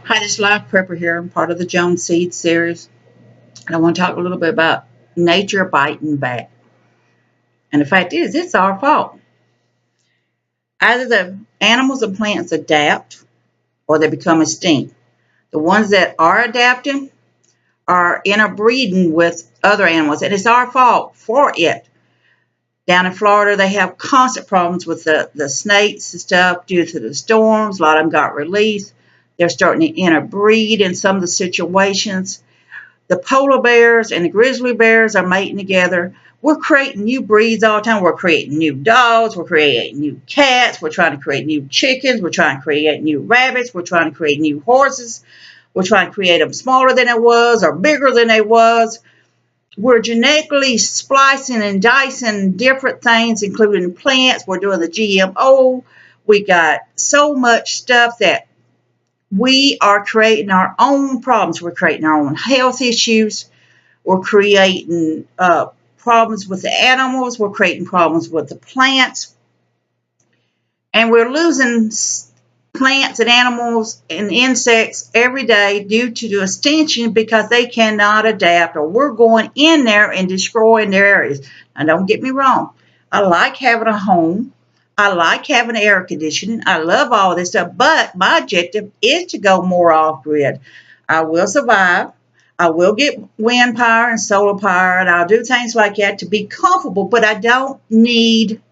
Hi, this is Life Prepper here. I'm part of the Joan Seed series. And I want to talk a little bit about nature biting back. And the fact is, it's our fault. Either the animals and plants adapt or they become extinct. The ones that are adapting are interbreeding with other animals, and it's our fault for it. Down in Florida, they have constant problems with the snakes and stuff due to the storms. A lot of them got released. They're starting to interbreed in some of the situations. The polar bears and the grizzly bears are mating together. We're creating new breeds all the time. We're creating new dogs. We're creating new cats. We're trying to create new chickens. We're trying to create new rabbits. We're trying to create new horses. We're trying to create them smaller than it was or bigger than they was. We're genetically splicing and dicing different things, including plants. We're doing the GMO. We got so much stuff that we are creating our own problems. We're creating our own health issues. We're creating problems with the animals. We're creating problems with the plants. And we're losing plants and animals and insects every day due to the extinction because they cannot adapt, or we're going in there and destroying their areas. Now, don't get me wrong. I like having a home. I like having air conditioning. I love all this stuff, but my objective is to go more off-grid. I will survive. I will get wind power and solar power, and I'll do things like that to be comfortable, but I don't need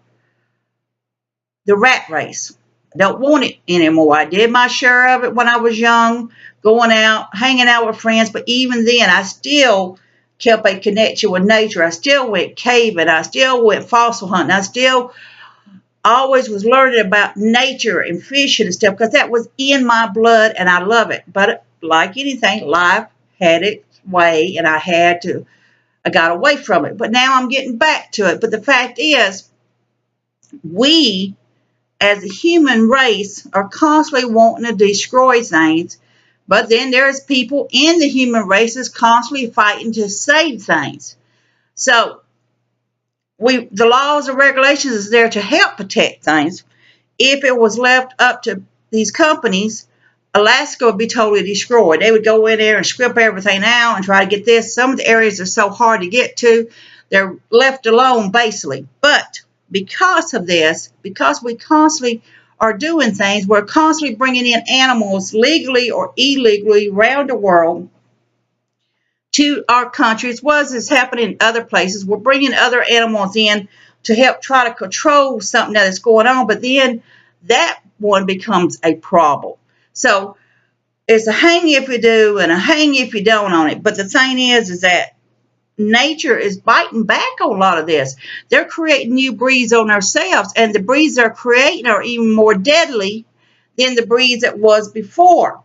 the rat race. I don't want it anymore. I did my share of it when I was young, going out, hanging out with friends, but even then, I still kept a connection with nature. I still went caving. I still went fossil hunting. I still always was learning about nature and fishing and stuff because that was in my blood and I love it. But like anything, life had its way and I got away from it. But now I'm getting back to it. But the fact is, we as a human race are constantly wanting to destroy things. But then there's people in the human race that's constantly fighting to save things. So the laws and regulations is there to help protect things. If it was left up to these companies, Alaska would be totally destroyed. They would go in there and strip everything out and try to get this. Some of the areas are so hard to get to, they're left alone basically. But because of this, because we constantly are doing things, we're constantly bringing in animals legally or illegally around the world to our countries. What is happening in other places? We're bringing other animals in to help try to control something that is going on, but then that one becomes a problem. So it's a hang if you do and a hang if you don't on it. But the thing is that nature is biting back on a lot of this. They're creating new breeds on themselves, and the breeds they're creating are even more deadly than the breeds that was before.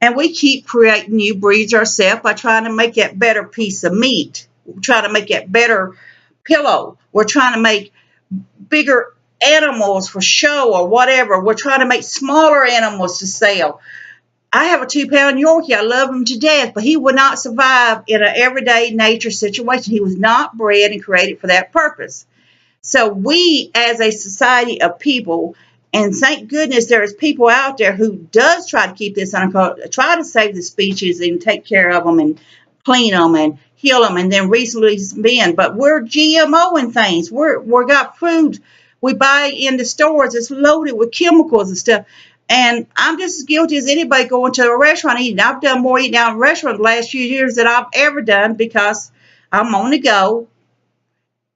And we keep creating new breeds ourselves by trying to make that better piece of meat. We're trying to make that better pillow. We're trying to make bigger animals for show or whatever. We're trying to make smaller animals to sell. I have a 2-pound Yorkie. I love him to death, but he would not survive in an everyday nature situation. He was not bred and created for that purpose. So we, as a society of people, and thank goodness there's people out there who does try to keep this under control, try to save the species and take care of them and clean them and heal them and then release them in. But we're GMOing things. We're got food we buy in the stores that's loaded with chemicals and stuff. And I'm just as guilty as anybody going to a restaurant eating. I've done more eating out in restaurants the last few years than I've ever done because I'm on the go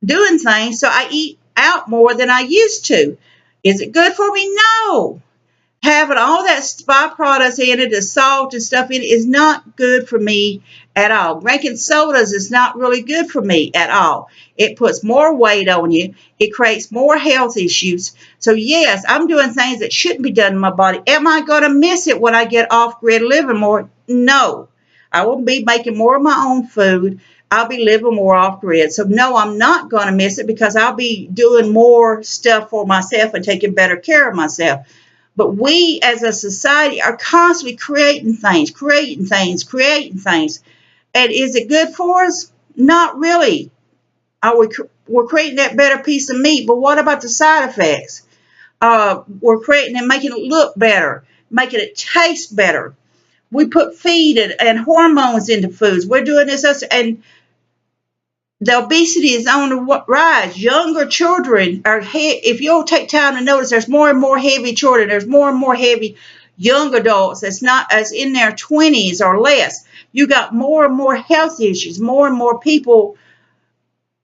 doing things. So I eat out more than I used to. Is it good for me? No. Having all that byproducts in it, the salt and stuff in it, is not good for me at all. Drinking sodas is not really good for me at all. It puts more weight on you. It creates more health issues. So yes, I'm doing things that shouldn't be done in my body. Am I going to miss it when I get off-grid living more? No. I will be making more of my own food. I'll be living more off-grid. So no, I'm not going to miss it because I'll be doing more stuff for myself and taking better care of myself. But we as a society are constantly creating things. And is it good for us? Not really. We're creating that better piece of meat, but what about the side effects? We're creating and making it look better, making it taste better. we put feed and hormones into foods. We're doing this, and the obesity is on the rise. Younger children are, if you'll take time to notice, there's more and more heavy children. There's more and more heavy young adults that's not as in their 20s or less. You got more and more health issues. More and more people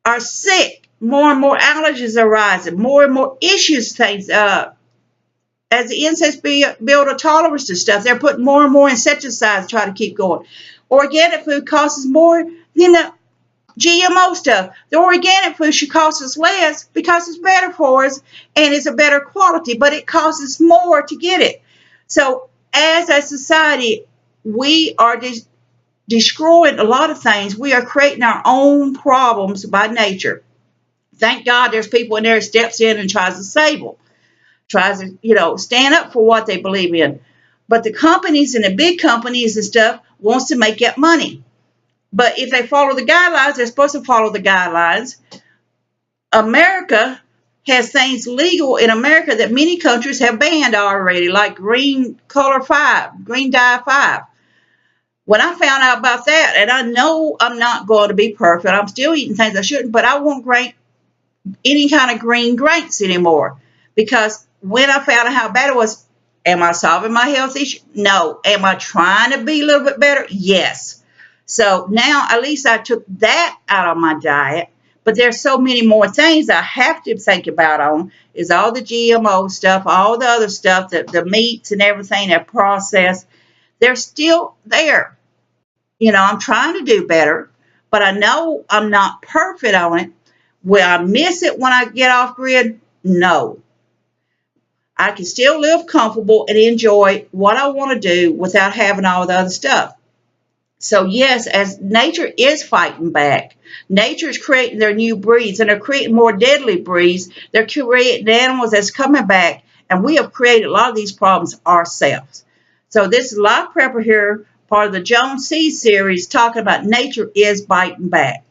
are sick. More and more allergies are rising. More and more issues, things. As the insects build a tolerance to stuff, they're putting more and more insecticides to try to keep going. Organic food costs more than the GMO stuff. The organic food should cost us less because it's better for us and it's a better quality, but it costs us more to get it. So as a society, we are destroying a lot of things. We are creating our own problems by nature. Thank God there's people in there that steps in and tries to save them. Tries to, stand up for what they believe in. But the companies and the big companies and stuff wants to make that money. But if they follow the guidelines, they're supposed to follow the guidelines. America has things legal in America that many countries have banned already, like green dye 5. When I found out about that, and I know I'm not going to be perfect, I'm still eating things I shouldn't, but I won't any kind of green grains anymore. Because when I found out how bad it was, am I solving my health issue? No. Am I trying to be a little bit better? Yes. So now at least I took that out of my diet. But there's so many more things I have to think about on, is all the GMO stuff, all the other stuff, the meats and everything that processed. They're still there. I'm trying to do better, but I know I'm not perfect on it. Will I miss it when I get off grid? No. I can still live comfortable and enjoy what I want to do without having all the other stuff. So yes, as nature is fighting back, nature is creating their new breeds, and they're creating more deadly breeds. They're creating animals that's coming back, and we have created a lot of these problems ourselves. So this is Life Prepper here, part of the Joan C series, talking about nature is biting back.